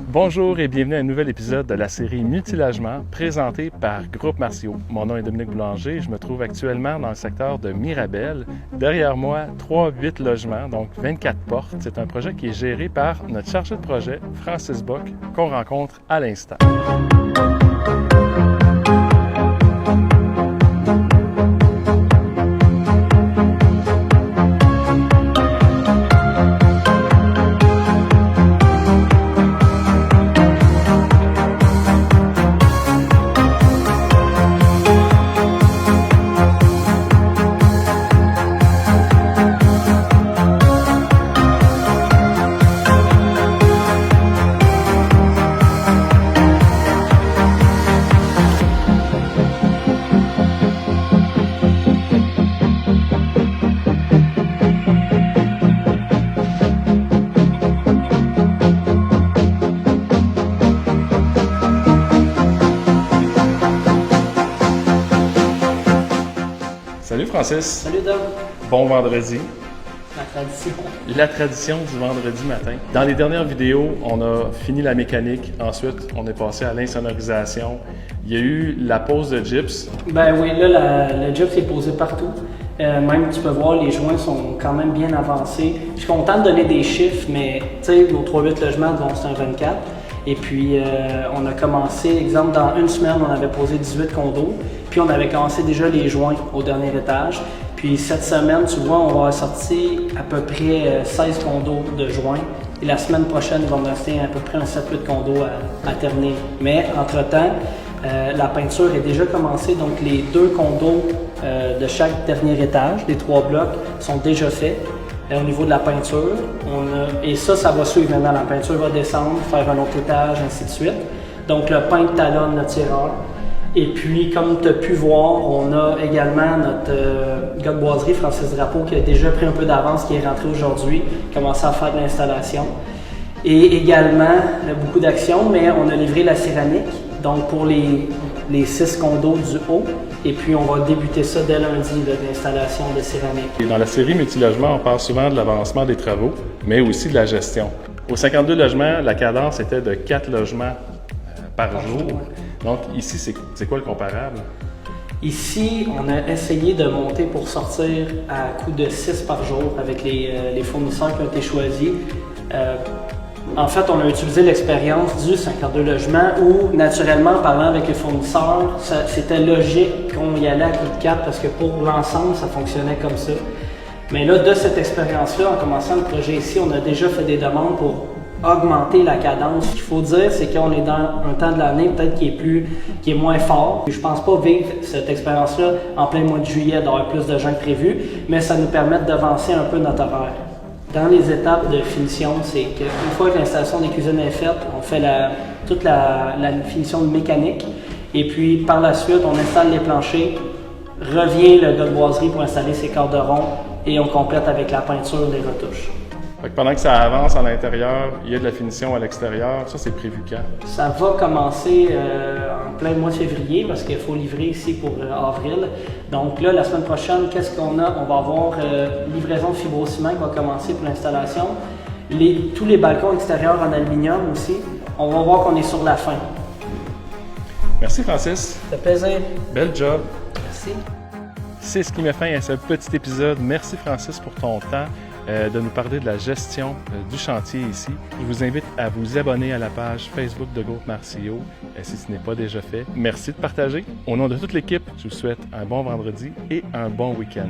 Bonjour et bienvenue à un nouvel épisode de la série Multilogement présenté par Groupe Martiaux. Mon nom est Dominique Boulanger, je me trouve actuellement dans le secteur de Mirabel. Derrière moi, 3-8 logements, donc 24 portes. C'est un projet qui est géré par notre chargé de projet, Francis Bock, qu'on rencontre à l'instant. Salut Francis. Salut Dom. Bon vendredi. La tradition. La tradition du vendredi matin. Dans les dernières vidéos, on a fini la mécanique. Ensuite, on est passé à l'insonorisation. Il y a eu la pose de gyps. Ben oui, là, le gyps est posé partout. Même, tu peux voir, les joints sont quand même bien avancés. Je suis content de donner des chiffres, mais tu sais, nos 3-8 logements, donc c'est un 24. Et puis, on a commencé, exemple, dans une semaine, on avait posé 18 condos. Puis, on avait commencé déjà les joints au dernier étage. Puis, cette semaine, tu vois, on va sortir à peu près 16 condos de joints. Et la semaine prochaine, il va me rester à peu près un 7-8 condos à terminer. Mais, entre-temps, la peinture est déjà commencée. Donc, les 2 condos de chaque dernier étage, les 3 blocs, sont déjà faits. Au niveau de la peinture, et ça va suivre maintenant. La peinture va descendre, faire un autre étage, ainsi de suite. Donc, le peintre talonne le tireur. Et puis, comme tu as pu voir, on a également notre gars de boiserie, Francis Drapeau, qui a déjà pris un peu d'avance, qui est rentré aujourd'hui, commencé à faire de l'installation. Et également, beaucoup d'actions, mais on a livré la céramique, donc pour les 6 condos du haut. Et puis, on va débuter ça dès lundi, l'installation de céramique. Et dans la série Multilogement, on parle souvent de l'avancement des travaux, mais aussi de la gestion. Au 52 logements, la cadence était de 4 logements par jour. Donc, ici, c'est quoi le comparable? Ici, on a essayé de monter pour sortir à coût de 6 par jour avec les fournisseurs qui ont été choisis. En fait, on a utilisé l'expérience du 52 logements où, naturellement, parlant avec les fournisseurs, c'était logique qu'on y allait à coup de 4 parce que pour l'ensemble, ça fonctionnait comme ça. Mais là, de cette expérience-là, en commençant le projet ici, on a déjà fait des demandes pour augmenter la cadence. Ce qu'il faut dire, c'est qu'on est dans un temps de l'année peut-être qui est moins fort. Je pense pas vivre cette expérience-là en plein mois de juillet, d'avoir plus de gens que prévu, mais ça nous permet d'avancer un peu notre horaire. Dans les étapes de finition, c'est qu'une fois que l'installation des cuisines est faite, on fait toute la finition mécanique et puis par la suite, on installe les planchers, revient le gars de boiserie pour installer ses corderons et on complète avec la peinture, les retouches. Fait que pendant que ça avance à l'intérieur, il y a de la finition à l'extérieur. Ça, c'est prévu quand? Ça va commencer en plein mois de février parce qu'il faut livrer ici pour avril. Donc là, la semaine prochaine, qu'est-ce qu'on a? On va avoir livraison de fibrociment qui va commencer pour l'installation. Tous les balcons extérieurs en aluminium aussi. On va voir qu'on est sur la fin. Merci Francis. Ça fait plaisir. Bel job. Merci. C'est ce qui met fin à ce petit épisode. Merci Francis pour ton temps. De nous parler de la gestion du chantier ici. Je vous invite à vous abonner à la page Facebook de Groupe Martiaux si ce n'est pas déjà fait. Merci de partager. Au nom de toute l'équipe, je vous souhaite un bon vendredi et un bon week-end.